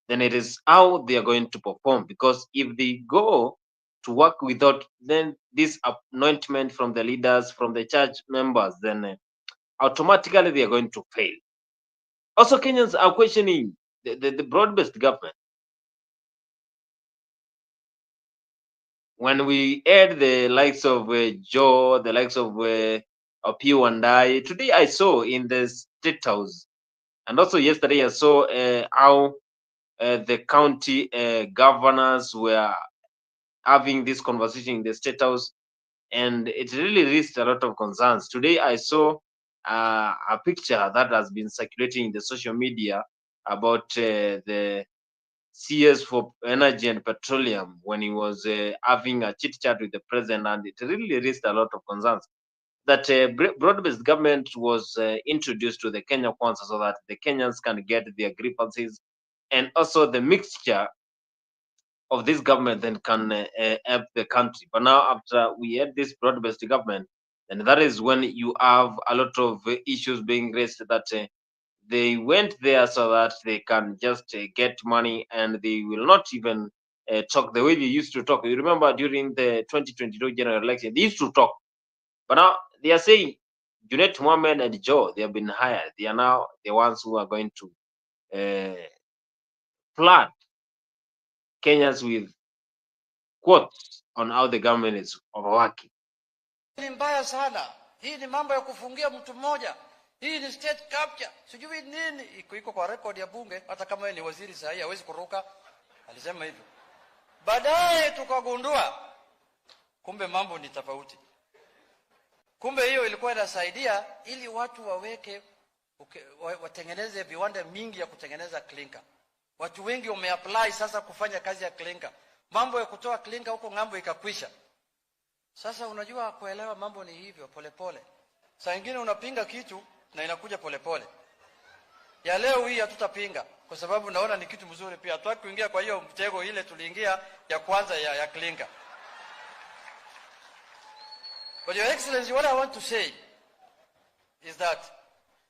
then it is how they are going to perform. Because if they go to work without then this anointment from the leaders, from the church members, then automatically they are going to fail. Also, Kenyans are questioning the broad-based government. When we add the likes of Joe, the likes of Opiu and I, today I saw in the State House, and also yesterday I saw how the county governors were having this conversation in the State House, and it really raised a lot of concerns. Today I saw a picture that has been circulating in the social media about the CS for Energy and Petroleum when he was having a chit chat with the president, and it really raised a lot of concerns that broad-based government was introduced to the Kenya Kwanza so that the Kenyans can get their grievances, and also the mixture of this government then can help the country. But now after we had this broad-based government, and that is when you have a lot of issues being raised that they went there so that they can just get money, and they will not even talk the way they used to talk. You remember during the 2022 general election, they used to talk. But now they are saying Junet Mohammed and Joe, they have been hired. They are now the ones who are going to flood Kenyans with quotes on how the government is overworking. Ni mbaya sana. Hii ni mambo ya kufungia mtu mmoja. Hii ni state capture. Sijui nini. Iko kwa record ya bunge, hata kama yeye ni waziri sasa hawezi kuruka. Alisema hivyo. Baadaye tukagundua kumbe mambo ni tofauti. Kumbe hiyo ilikuwa inasaidia ili watu waweke watengeneze viwanda mingi ya kutengeneza clinker. Watu wengi wameapply sasa kufanya kazi ya clinker. Mambo ya kutoa clinker huko ngambo ikakwisha. Sasa unajua kuelewa mambo ni hivyo polepole. Saa nyingine unapinga kitu na inakuja polepole. Ya leo hii hatutapinga kwa sababu naona ni kitu mzuri pia. Hatutaki kuingia kwa hiyo mtego ile tuliingia ya kwanza ya clinker. But Your Excellency, what I want to say is that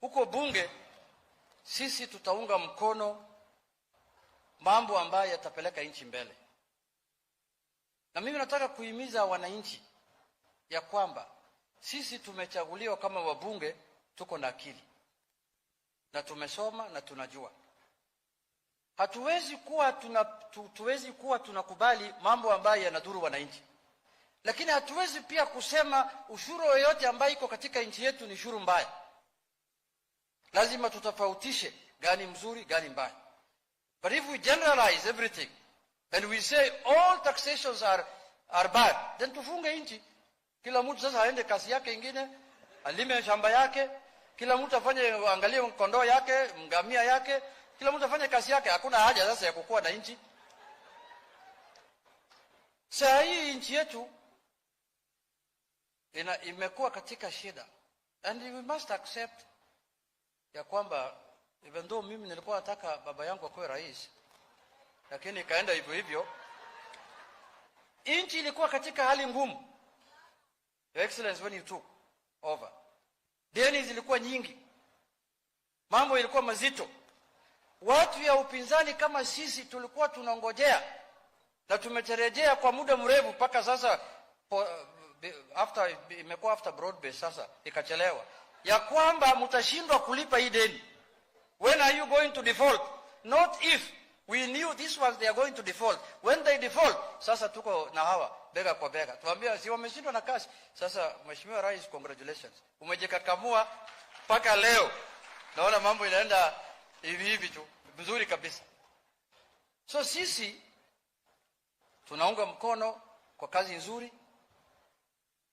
huko bunge sisi tutaunga mkono mambo ambayo yatapeleka nchi mbele. Na mimi nataka kuhimiza wananchi ya kwamba sisi tumechaguliwa kama wabunge, tuko na akili na tumesoma na tunajua. Hatuwezi kuwa tunakubali mambo ambayo yanadhuru wananchi. Lakini hatuwezi pia kusema ushuru yoyote ambayo iko katika nchi yetu ni ushuru mbaya. Lazima tutofautishe gani mzuri, gani mbaya. But if we generalize everything and we say all taxations are bad, then tufunge nchi. Kila mtu sasa aende kasi yake ingine, alime shamba yake, kila mtu afanye angalie kondoo yake, ngamia yake, Kila mtu afanye kazi yake, hakuna haja sasa ya kukua na nchi. Saa hii nchi yetu imekuwa katika shida, and we must accept ya kwamba even though mimi nilikuwa nataka baba yangu akuwe rais, lakini ikaenda hivyo hivyo. Nchi ilikuwa katika hali ngumu. Your Excellency, when you took over, deni zilikuwa nyingi, mambo ilikuwa mazito. Watu ya upinzani kama sisi tulikuwa tunangojea na tumetarejea kwa muda mrefu mpaka sasa, imekuwa after broad base, sasa ikachelewa, ya kwamba mtashindwa kulipa hii deni. When are you going to default? Not if. We knew this was they are going to default. When they default, sasa tuko na hawa bega kwa bega. Tuambia si wameshindwa na kazi. Sasa Mheshimiwa Rais, congratulations. Umejikakamua mpaka leo. Naona mambo inaenda hivi hivi tu. Vizuri kabisa. So sisi tunaunga mkono kwa kazi nzuri.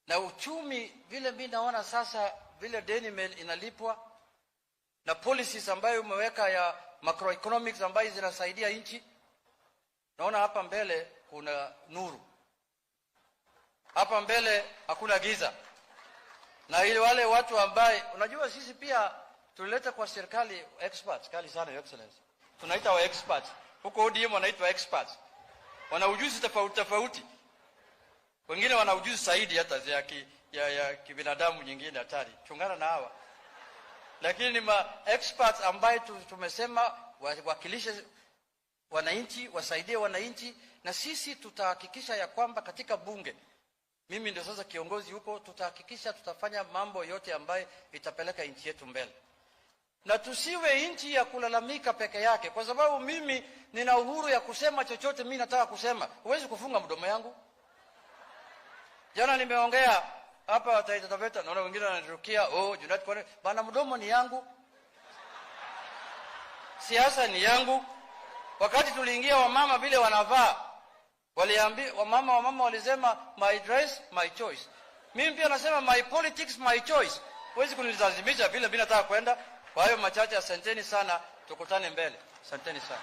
Na uchumi vile mimi naona sasa vile deni inalipwa na policies ambayo umeweka ya macroeconomics ambayo zinasaidia nchi. Naona hapa mbele kuna nuru. Hapa mbele hakuna giza. Na ile wale watu ambaye unajua sisi pia tulileta kwa serikali experts kali sana, Your Excellency. Tunaita wa experts. Huko ODM wanaitwa experts. Wana ujuzi tofauti tofauti. Wengine wana ujuzi zaidi hata ya kibinadamu nyingine hatari. Chungana na hawa. Lakini ni experts ambaye tumesema wakilishe wananchi, wasaidie wananchi, na sisi tutahakikisha ya kwamba katika bunge, mimi ndio sasa kiongozi huko, tutahakikisha tutafanya mambo yote ambaye itapeleka nchi yetu mbele. Na tusiwe nchi ya kulalamika peke yake, kwa sababu mimi nina uhuru ya kusema chochote mimi nataka kusema. Huwezi kufunga mdomo yangu. Jana nimeongea hapa Taita Taveta, naona wengine wananirukia, Junet kwa bana, mdomo ni yangu. Siasa ni yangu. Wakati tuliingia wamama vile wanavaa, waliambia wamama walisema my dress my choice. Mimi pia nasema my politics my choice. Huwezi kunilazimisha vile bila nataka kwenda. Kwa hiyo machache, asanteni sana, tukutane mbele. Asanteni sana.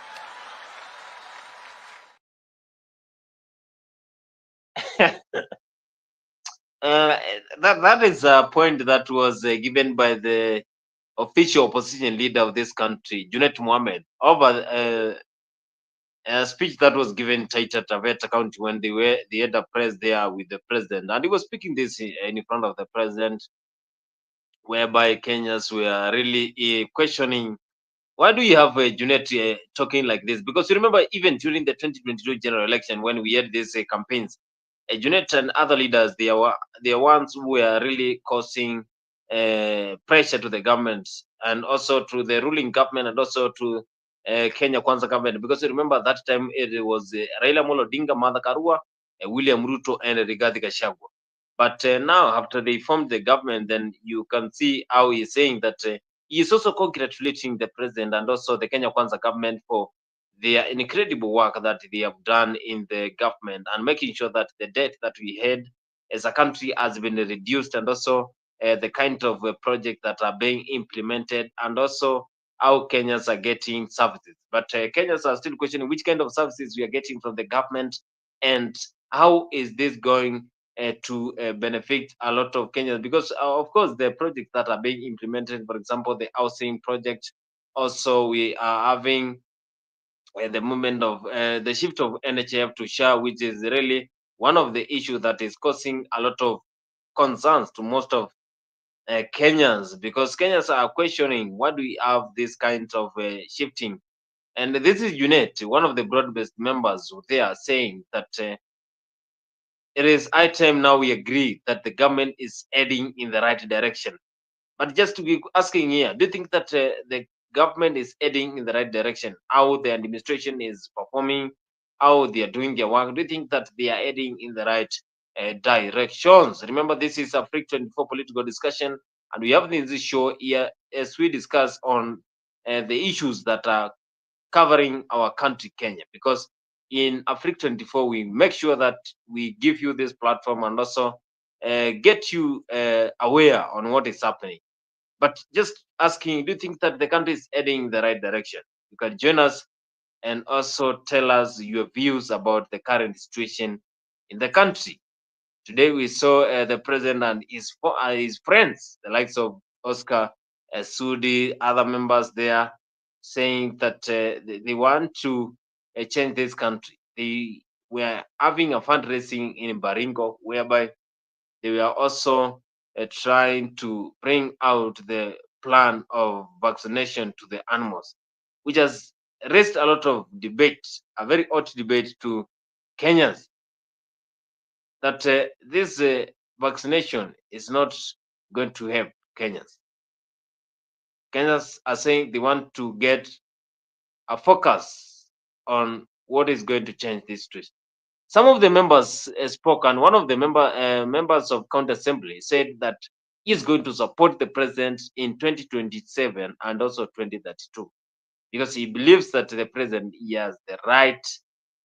That is a point that was given by the official opposition leader of this country, Junet Mohammed, over a speech that was given in Taita Taveta County when they had a press there with the president, and he was speaking this in front of the president, whereby Kenyans were really questioning, why do you have Junet talking like this? Because you remember, even during the 2022 general election, when we had these campaigns, Junet and other leaders, they are ones who were really causing pressure to the government, and also to the ruling government, and also to Kenya Kwanza government. Because you remember that time it was Raila Amolo Odinga, Martha Karua, William Ruto, and Rigathi Gachagua. But now, after they formed the government, then you can see how he's saying that he is also congratulating the president and also the Kenya Kwanza government for their incredible work that they have done in the government, and making sure that the debt that we had as a country has been reduced, and also the kind of project that are being implemented, and also how Kenyans are getting services. But Kenyans are still questioning which kind of services we are getting from the government, and how is this going to benefit a lot of Kenyans, because of course the projects that are being implemented, for example, the housing project, also we are having the movement of the shift of NHF to SHA, which is really one of the issues that is causing a lot of concerns to most of Kenyans, because Kenyans are questioning, why do we have this kind of shifting? And this is Junet, one of the broad-based members, they are saying that it is high time now we agree that the government is heading in the right direction. But just to be asking here, do you think that the government is heading in the right direction? How the administration is performing, how they are doing their work? Do you think that they are heading in the right directions? Remember, this is a Freak 24 political discussion, and we have this show here as we discuss on the issues that are covering our country, Kenya, because in Africa 24, we make sure that we give you this platform and also get you aware on what is happening. But just asking, do you think that the country is heading in the right direction? you can join us and also tell us your views about the current situation in the country. Today we saw the president and his friends, the likes of Oscar Sudi, other members there, saying that they want to change this country. They were having a fundraising in Baringo, whereby they were also trying to bring out the plan of vaccination to the animals, which has raised a lot of debate, a very hot debate to Kenyans, that this vaccination is not going to help Kenyans. Kenyans are saying they want to get a focus on what is going to change this situation. Some of the members spoke, and one of the members of County Assembly said that he is going to support the president in 2027 and also 2032, because he believes that the president, he has the right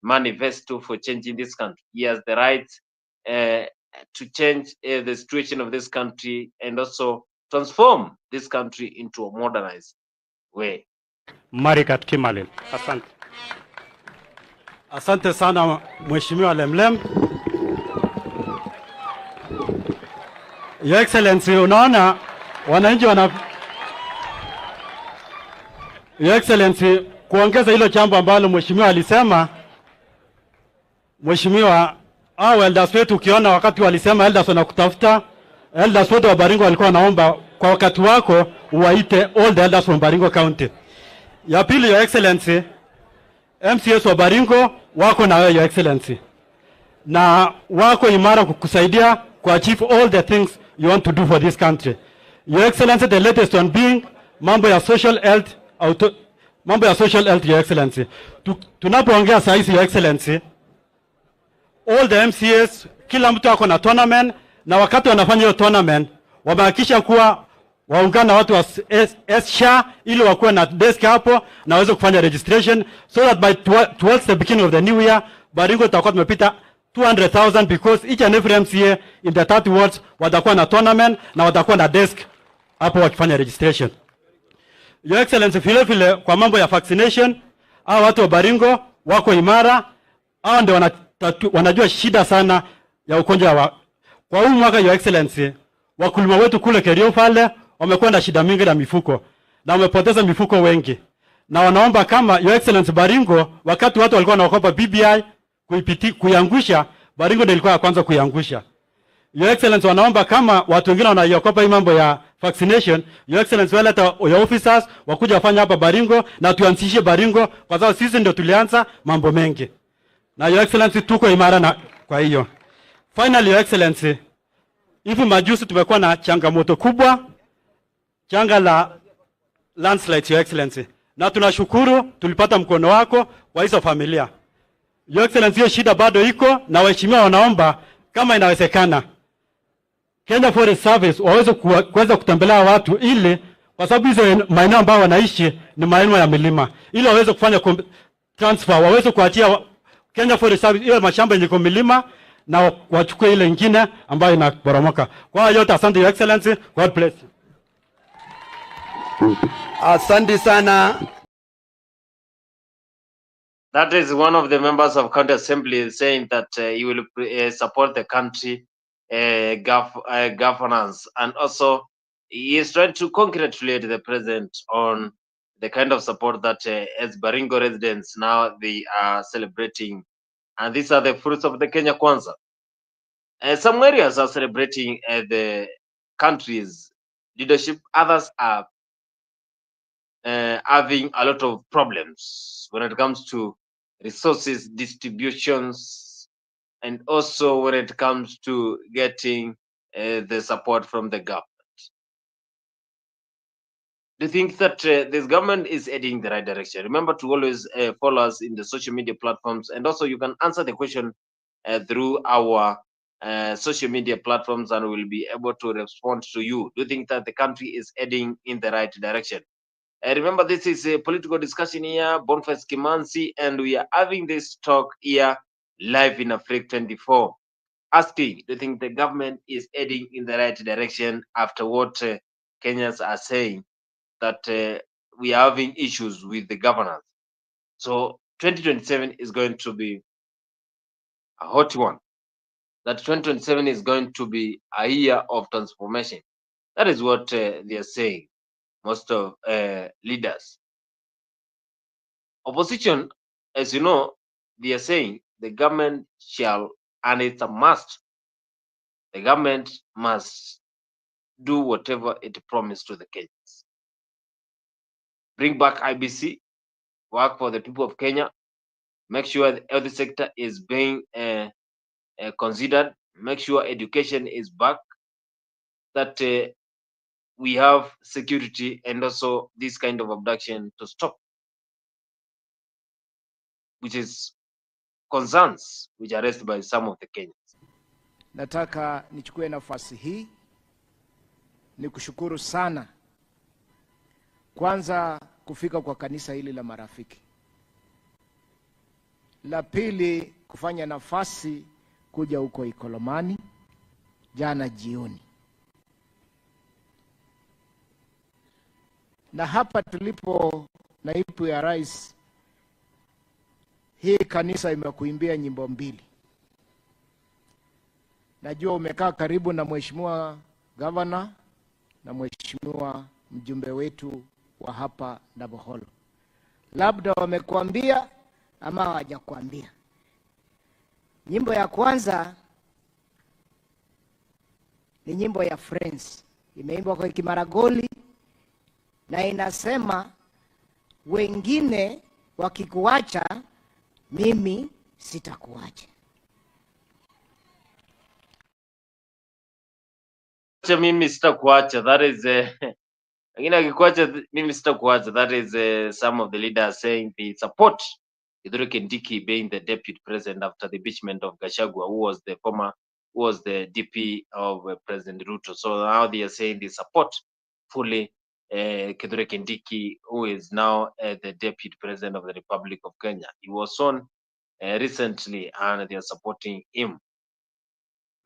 manifesto for changing this country. He has the right to change the situation of this country and also transform this country into a modernized way. Marikat Kimalel. Asante. Asante sana Mheshimiwa Lemlem. Your Excellency, unaona wananchi Your Excellency, kuongeza hilo jambo ambalo Mheshimiwa alisema, Mheshimiwa, elders wetu ukiona wakati walisema elders wanakutafuta, elders wetu wa Baringo walikuwa wanaomba kwa wakati wako uwaite all the elders from Baringo County. Ya pili, Your Excellency, MCS wa Baringo wako na wewe, Your Excellency, na wako imara kukusaidia kuachieve all the things you want to do for this country. Your Excellency, the latest one being mambo ya social health, Your Excellency. Tunapoongea saa hizi, Your Excellency, all the MCS, kila mtu ako na tournament, na wakati wanafanya hiyo tournament wamehakikisha kuwa waungana watu wa SHA ili wakuwe na desk hapo na waweze kufanya registration, so that by towards the beginning of the new year Baringo tutakuwa tumepita 200,000, because each and every MCA in the 30 wards watakuwa na tournament na watakuwa na desk hapo wakifanya registration. Your Excellency, vile kwa mambo ya vaccination, hao watu wa Baringo wako imara, hao ndio wanajua shida sana ya ugonjwa wa kwa huu mwaka. Your Excellency, wakulima wetu kule Kerio pale wamekuwa na shida mingi na mifuko na wamepoteza mifuko wengi, na wanaomba kama Your Excellency, Baringo wakati watu walikuwa wanaokopa BBI kuiangusha, Baringo ndio ilikuwa ya kwanza kuiangusha. Your Excellency, wanaomba kama watu wengine wanaiokopa hii mambo ya vaccination, Your Excellency, wale hata ya officers wakuja wafanya hapa Baringo na tuanzishe Baringo, kwa sababu sisi ndio tulianza mambo mengi, na Your Excellency tuko imara na kwa hiyo. Finally, Your Excellency, hivi majuzi tumekuwa na changamoto kubwa, janga la landslides, Your Excellency, na tunashukuru tulipata mkono wako kwa hizo familia. Your Excellency, hiyo shida bado iko, na waheshimiwa wanaomba kama inawezekana Kenya Forest Service waweze kuweza kutembelea watu, ili kwa sababu hizo maeneo ambao wanaishi ni maeneo ya milima, ili waweze kufanya transfer, waweze kuachia Kenya Forest Service ile mashamba yenye milima na wachukue ile nyingine ambayo inaporomoka. Kwa hiyo yote, asante Your Excellency, God bless you. Asante sana. That is one of the members of County Assembly saying that he will support the country governance, and also he is trying to congratulate the president on the kind of support that as Baringo residents now they are celebrating, and these are the fruits of the Kenya Kwanza. Some areas are celebrating the country's leadership, others are having a lot of problems when it comes to resources distributions, and also when it comes to getting the support from the government. Do you think that this government is heading in the right direction? Remember to always follow us in the social media platforms, and also you can answer the question through our social media platforms, and we'll be able to respond to you. Do you think that the country is heading in the right direction? Remember, this is a political discussion here, Boniface Kimanzi, and we are having this talk here live in Africa 24, asking, do you think the government is heading in the right direction after what Kenyans are saying, that we are having issues with the governance. So 2027 is going to be a hot one. That 2027 is going to be a year of transformation. That is what they are saying, most of leaders. Opposition, as you know, they are saying the government shall, and it's a must, the government must do whatever it promised to the Kenyans. Bring back IBC, work for the people of Kenya, make sure the health sector is being considered, make sure education is back, that we have security, and also this kind of abduction to stop, which is concerns which are raised by some of the Kenyans. Nataka nichukue nafasi hii nikushukuru sana kwanza kufika kwa kanisa hili la Marafiki. La pili, kufanya nafasi kuja huko Ikolomani jana jioni. Na hapa tulipo naibu ya rais, hii kanisa imekuimbia nyimbo mbili. Najua umekaa karibu na mheshimiwa governor na mheshimiwa mjumbe wetu wa hapa Naboholo. Labda wamekuambia ama hawajakuambia. Nyimbo ya kwanza ni nyimbo ya Friends. Imeimbwa kwa Kimaragoli na inasema wengine wakikuacha mimi sitakuacha. Mimi sitakuacha, that is wengine wakikuacha mimi sitakuacha, that is some of the leaders saying they support rhetoric being the deputy president after the impeachment of Gachagua, who was the DP of President Ruto. So now they are saying they support fully Kithure Kindiki, who is now the deputy president of the Republic of Kenya. He was on recently, and they are supporting him.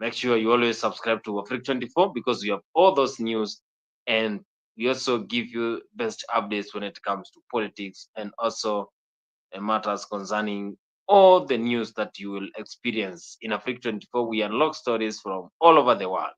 Make sure you always subscribe to Africa 24 because we have all those news, and we also give you best updates when it comes to politics and also matters concerning all the news that you will experience in Africa 24. We unlock stories from all over the world.